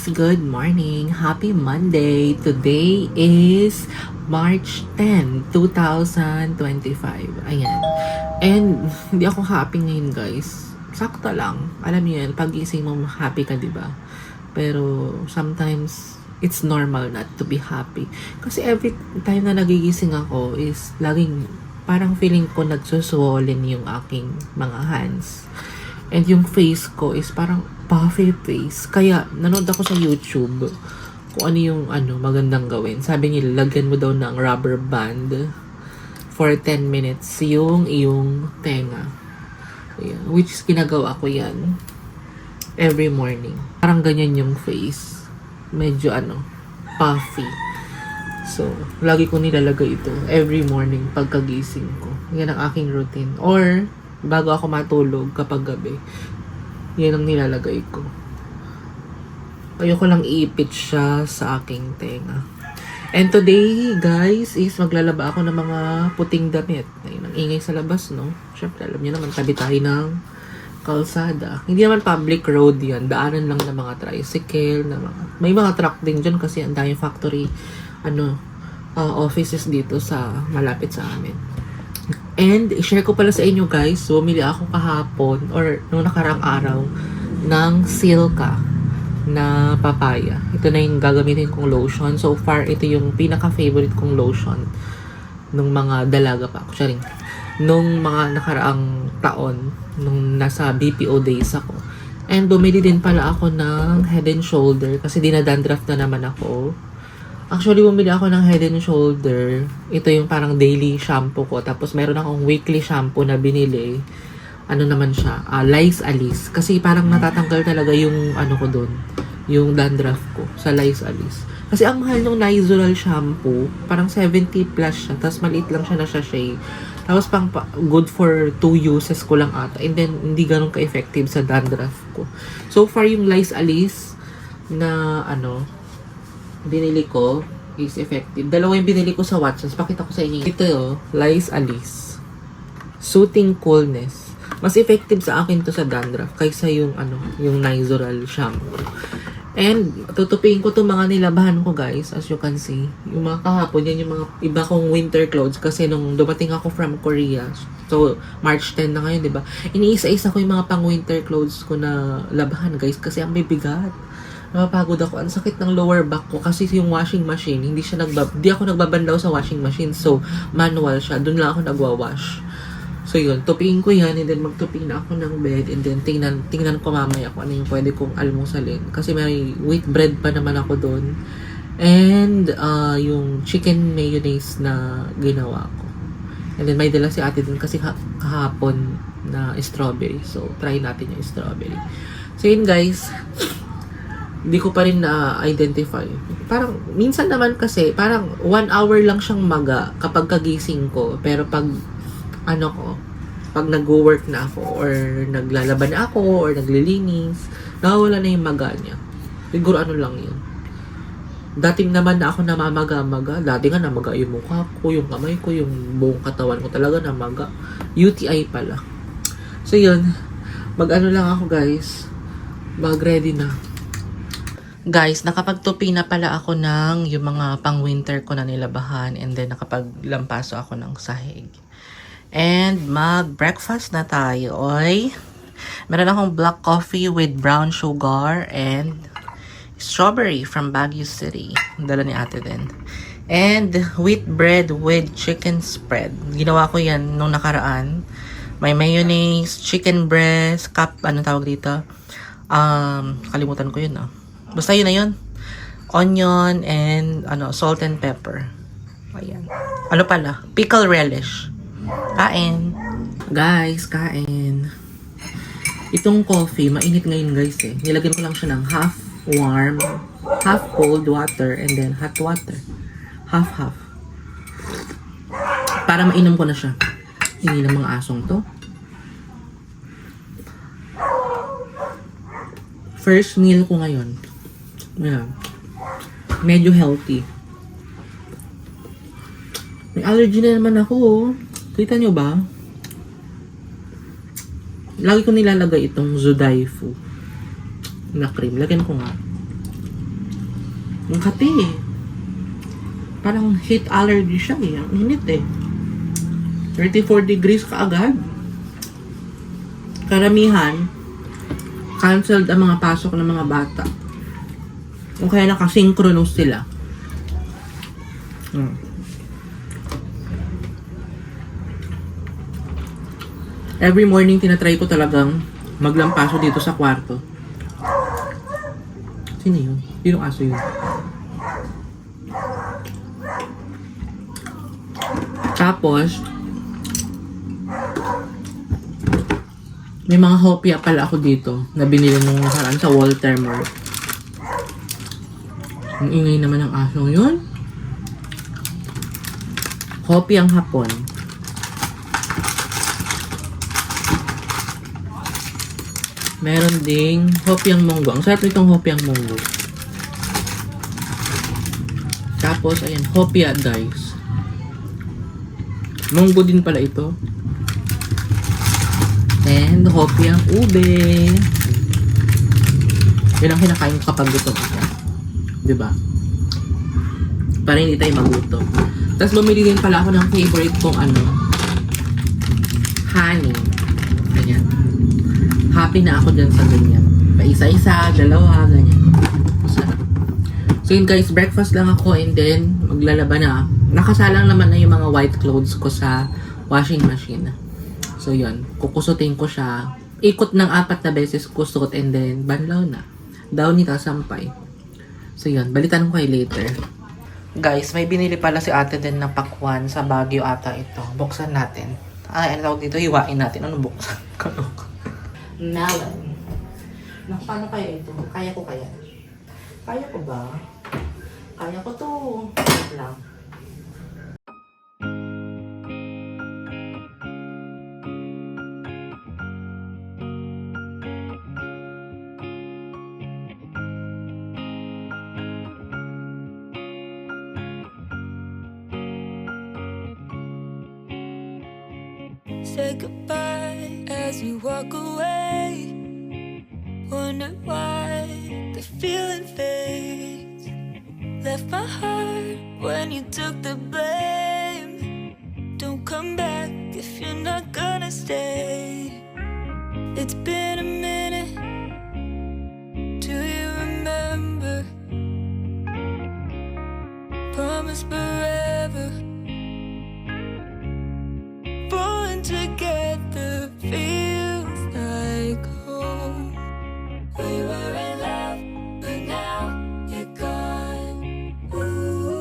good morning. Happy Monday. Today is March 10, 2025. Ayan. And hindi ako happy ngayon, guys. Sakto lang. Alam niyo yan, pag-gising mo happy ka, di ba? Pero sometimes it's normal not to be happy. Kasi every time na nagigising ako is laging parang feeling ko nagsuswollen yung aking mga hands. And yung face ko is parang puffy face. Kaya, nanood ako sa YouTube kung ano yung magandang gawin. Sabi nila, lagyan mo daw ng rubber band for 10 minutes yung iyong tenga. Ayan. Which is ginagawa ko yan every morning. Parang ganyan yung face. Medyo puffy. So, lagi ko nilalagay ito every morning pagkagising ko. Yan ang aking routine. Or, bago ako matulog kapag gabi, yan ang nilalagay ko. Ayoko lang iipit siya sa aking tenga. And today, guys, is maglalaba ako ng mga puting damit. Ayun, ang ingay sa labas, no? Siyempre, alam niyo naman, tabi tayo ng kalsada. Hindi naman public road yan. Daanan lang ng mga tricycle. May mga truck din dyan kasi ang daming factory offices dito sa malapit sa amin. And, i-share ko pala sa inyo guys, bumili ako kahapon or nung nakarang araw ng Silka na papaya. Ito na yung gagamitin kong lotion. So far, ito yung pinaka-favorite kong lotion nung mga dalaga pa ako. Sharing. Nung mga nakaraang taon, nung nasa BPO days ako. And bumili din pala ako ng Head and Shoulder kasi dinadandruff na naman ako. Actually, bumili ako ng Head and Shoulder. Ito yung parang daily shampoo ko. Tapos, meron akong weekly shampoo na binili. Ano naman siya? Lice Alice. Kasi parang natatanggal talaga yung ko dun. Yung dandruff ko sa Lice Alice. Kasi ang mahal ng Nizoral shampoo, parang 70 plus siya. Tapos, maliit lang siya na sachet. Tapos, good for 2 uses ko lang ata. And then, hindi ganun ka-effective sa dandruff ko. So far, yung Lice Alice na binili ko is effective. Dalawa yung binili ko sa Watsons. Pakita ko sa inyo. Ito Lice Alice. Soothing Coolness. Mas effective sa akin to sa dandruff kaysa yung yung Nizoral shampoo. And tutupiin ko itong mga nilabahan ko guys. As you can see. Yung mga kahapon, yan yung mga iba kong winter clothes. Kasi nung dumating ako from Korea, so March 10 na ngayon, diba? Iniisa-isa ko yung mga pang winter clothes ko na labahan guys. Kasi ang bibigat. Napapagod ako. Ang sakit ng lower back ko kasi yung washing machine, hindi ako nagbabandaw sa washing machine. So, manual siya. Doon lang ako nagwa-wash. So, yun. Tupiin ko yan and then magtupi na ako ng bed and then tingnan ko mamaya kung ano yung pwede kong almusalin. Kasi may wheat bread pa naman ako doon. And, yung chicken mayonnaise na ginawa ko. And then, may dala si ate dun kasi kahapon na strawberry. So, try natin yung strawberry. So, yun guys. Hindi ko pa rin na-identify. Parang, minsan naman kasi, parang 1 hour lang siyang maga kapag kagising ko. Pero pag, pag nag-work na ako, or naglalaban na ako, or naglilinis, nawawala na yung maga niya. Siguro lang yun. Dating naman na ako namamaga-maga. Dati nga namaga yung mukha ko, yung kamay ko, yung buong katawan ko talaga namaga. UTI pala. So yun, lang ako guys. Mag-ready na. Guys, nakapagtupi na pala ako ng yung mga pang-winter ko na nilabahan and then nakapaglampaso ako ng sahig. And mag-breakfast na tayo, oy. Meron akong black coffee with brown sugar and strawberry from Baguio City. Dala ni ate din. And wheat bread with chicken spread. Ginawa ko yan nung nakaraan. May mayonnaise, chicken breast, tawag dito? Kalimutan ko yun, Basta yun na yun. Onion and salt and pepper. Ayan. Pickle relish. Kain. Guys, kain. Itong coffee, mainit ngayon guys Nilagyan ko lang siya ng half warm, half cold water, and then hot water. Half. Para mainom ko na siya. Hindi ng mga asong to. First meal ko ngayon. Ayan. Medyo healthy. May allergy na naman ako. Kita nyo ba? Lagi ko nilalagay itong Zodaifu na cream. Lagyan ko nga. Ang kati eh. Parang heat allergy siya eh. Ang init eh. 34 degrees kaagad. Karamihan, canceled ang mga pasok ng mga bata. O kaya nakasynchronous sila. Every morning, tinatry ko talagang maglampaso dito sa kwarto. Sino yun? Sinong aso yun? Tapos, may mga hopia pala ako dito na binili nung nakaraan sa Walter Mall. Ang ingay naman ng aso yun. Hopiang hapon. Meron ding hopiang monggo. Ang sarap nitong hopiang monggo. Tapos, ayan, hopia guys. Monggo din pala ito. And hopiang ube. Yun ang kinakain ko kapag gutom ako. Diba? Para hindi tayo magutom. Tapos bumili din pala ako ng favorite kong honey. Ayan. Happy na ako dyan sa ganyan. Paisa-isa, dalawa, ganyan. Masarap. So yun guys, breakfast lang ako and then maglalaba na. Nakasalang naman na yung mga white clothes ko sa washing machine. So yun, kukusutin ko siya. Ikot ng 4 na beses kusot and then banlaw na. Daw nita sampay. So yun, balitan ko kayo later. Guys, may binili pala si ate din na pakwan sa Baguio ata ito. Buksan natin. Ay, ano tawag dito? Hiwain natin. Ano buksan? Melon. Paano kaya ito? Kaya ko kaya? Kaya ko ba? Kaya ko to. Wait lang. Say goodbye as you walk away. Wonder why the feeling fades. Left my heart when you took the blame. Don't come back if you're not gonna stay. It's been a minute. Do you remember? Promise forever. Together feels like home. We were in love, but now you're gone. Ooh.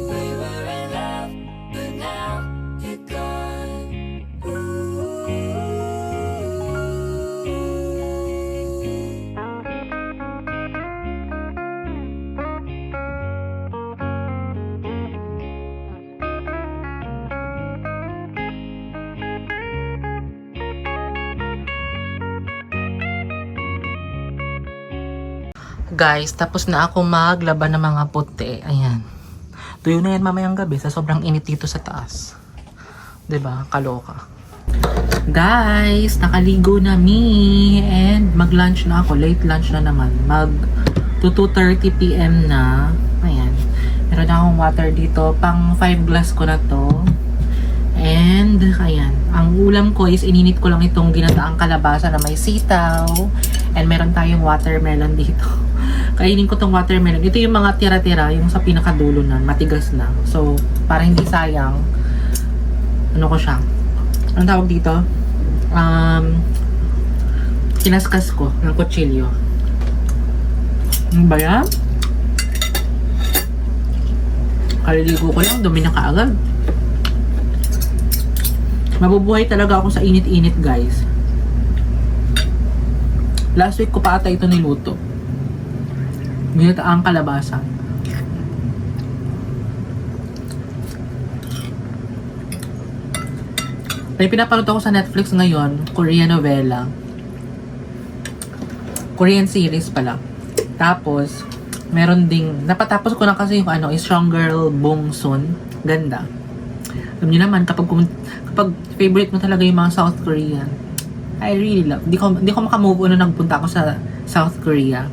We were in love, but now you're gone. Ooh. Guys, tapos na ako maglaban ng mga puti. Ayan. Tuyo na yan mamayang gabi sa sobrang init dito sa taas. 'Di ba? Kaloka. Guys, nakaligo na me and mag-lunch na ako. Late lunch na naman. Mag 2:30 PM na. Ayan. Meron na akong water dito. Pang 5 glass ko na to. And, ayan. Ang ulam ko is ininit ko lang itong ginataang kalabasa na may sitaw. And meron tayong watermelon dito. Kainin ko tong watermelon. Ito yung mga tira-tira, yung sa pinakadulo na, matigas na. So, para hindi sayang, ano ko siya? Anong tawag dito? Kinaskas ko ng kutsilyo. Ano ba yan? Kaliligo ko lang, dumi na kaagad. Mabubuhay talaga ako sa init-init, guys. Last week ko pa ata ito niluto. Ginataang kalabasa. May pinapanood ako sa Netflix ngayon, Korean novela. Korean series pala. Tapos, meron ding, napatapos ko na kasi yung Strong Girl Bong Soon. Ganda. Alam niyo naman, kapag favorite mo talaga yung mga South Korean, I really love. Di ko makamove on na nagpunta ako sa South Korea.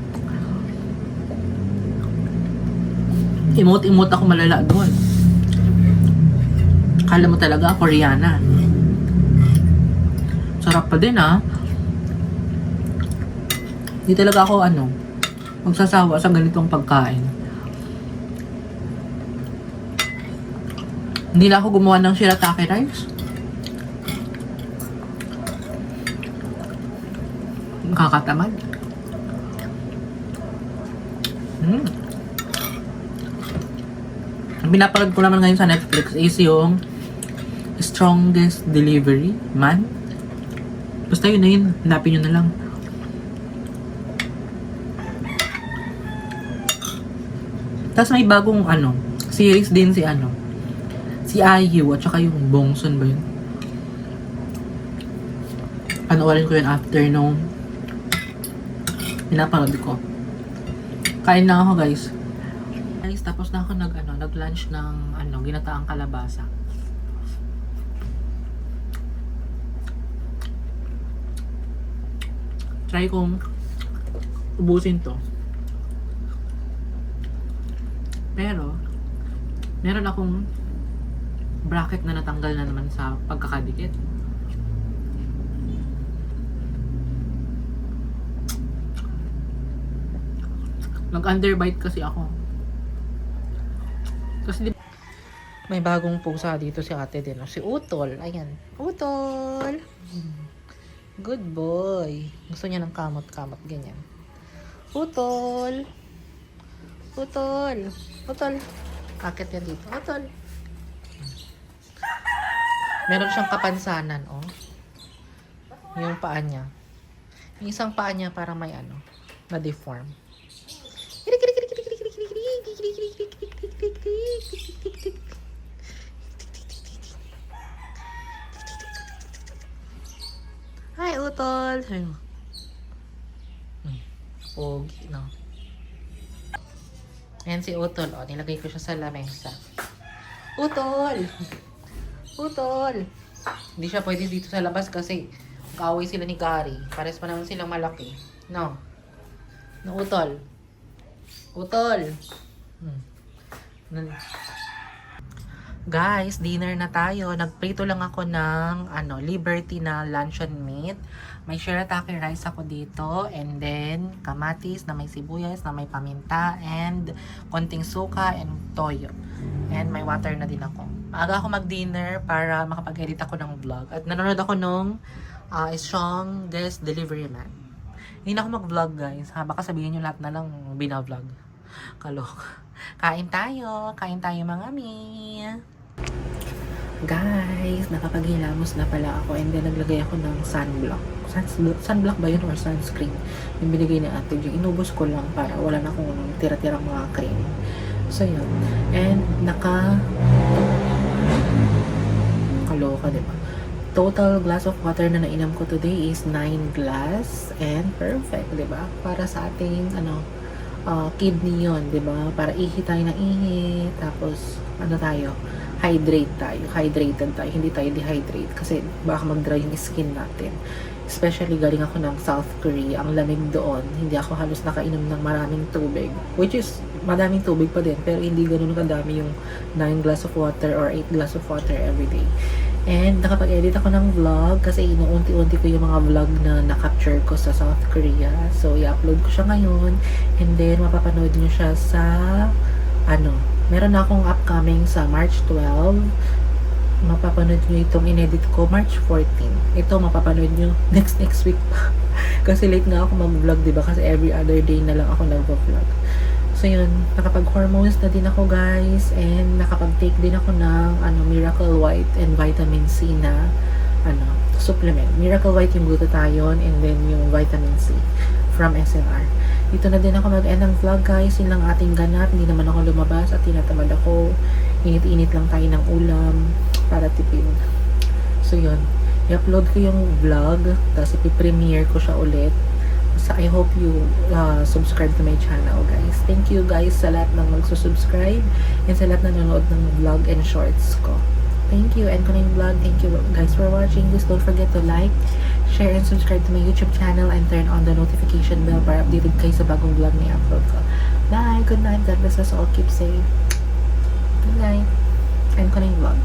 Imot-imot ako malala doon. Kala mo talaga, Koreana. Sarap pa din Hindi talaga ako magsasawa sa ganitong pagkain. Hindi na ako gumawa ng shirataki rice. Nakakatamad. Ang pinapanood ko naman ngayon sa Netflix is yung Strongest Delivery Man. Basta yun na yun. Hanapin nyo na lang. Tapos may bagong series din si IU at saka yung Bongsun ba yun? Panoorin ko yun after nung pinapanood ko. Kain na ako guys. Guys, tapos na ako nag-lunch ng ginataang kalabasa. Try kong ubusin to. Pero, meron akong bracket na natanggal na naman sa pagkakadikit. Nag-underbite kasi ako. Kasi may bagong pusa dito si ate din. Si Utol. Ayan. Utol! Good boy. Gusto niya ng kamot-kamot. Ganyan. Utol! Utol! Utol! Akit yan dito. Utol! Meron siyang kapansanan, Yung paa niya. Yung isang paa niya parang may na-deform. Hi, Utol! Pogi, no? Ayan si Utol, nilagay ko siya sa lamesa. Utol! Utol! Hindi siya pwede dito sa labas kasi kaaway sila ni Gary. Pares pa naman silang malaki. No? No, Utol? Utol! Guys, dinner na tayo. Nagprito lang ako ng Liberty na luncheon meat. May shirataki rice ako dito. And then, kamatis na may sibuyas, na may paminta, and konting suka and toyo. And may water na din ako. Maaga ako mag-dinner para makapag-edit ako ng vlog. At nanonood ako nung Strongest Delivery Man. Hindi na ako mag-vlog guys. Baka sabihin nyo lahat na lang binavlog. Kalok. Kain tayo mga mi. Guys, nakapaghilamos na pala ako and then naglagay ako ng sunblock. Sunblock ba yun or sunscreen? Yung binigay ni ate Jing. Inubos ko lang para wala na akong tira-tirang mga cream. So yun. And kaloka, diba? Total glass of water na nainom ko today is 9 glass and perfect, diba? Para sa ating kidney yun, diba? Para ihi tayo na ihi, tapos hydrated tayo, hindi tayo dehydrate kasi baka mag-dry yung skin natin. Especially galing ako ng South Korea, ang lamig doon, hindi ako halos nakainom ng maraming tubig, which is madaming tubig pa din, pero hindi ganun kadami yung 9 glass of water or 8 glass of water every day. And nakapag-edit ako ng vlog kasi inuunti-unti ko yung mga vlog na na-capture ko sa South Korea. So, i-upload ko siya ngayon. And then, mapapanood nyo siya sa meron na akong upcoming sa March 12. Mapapanood nyo itong inedit ko March 14. Ito, mapapanood nyo next week pa. Kasi late na ako mag-vlog, diba? Kasi every other day na lang ako nag-vlog. So yun, nakapag-hormones na din ako guys, and nakapag-take din ako ng Miracle White and Vitamin C na supplement. Miracle White yung glutathione and then yung Vitamin C from SNR. Dito na din ako mag-end ng vlog guys. Yun lang ating ganap. Hindi naman ako lumabas at tinatamad ako. Init-init lang tayo ng ulam para tipid. So yun, i-upload ko yung vlog, tapos i-premiere ko siya ulit. So I hope you subscribe to my channel guys. Thank you guys sa lahat ng magsusubscribe and sa lahat na nanonood ng vlog and shorts ko. Thank you. And Kunin Vlog, thank you guys for watching this. Don't forget to like, share, and subscribe to my YouTube channel and turn on the notification bell para updated kayo sa bagong vlog na i-upload ko. Bye! Good night. God bless us all. Keep safe. Good night. And Kunin Vlog.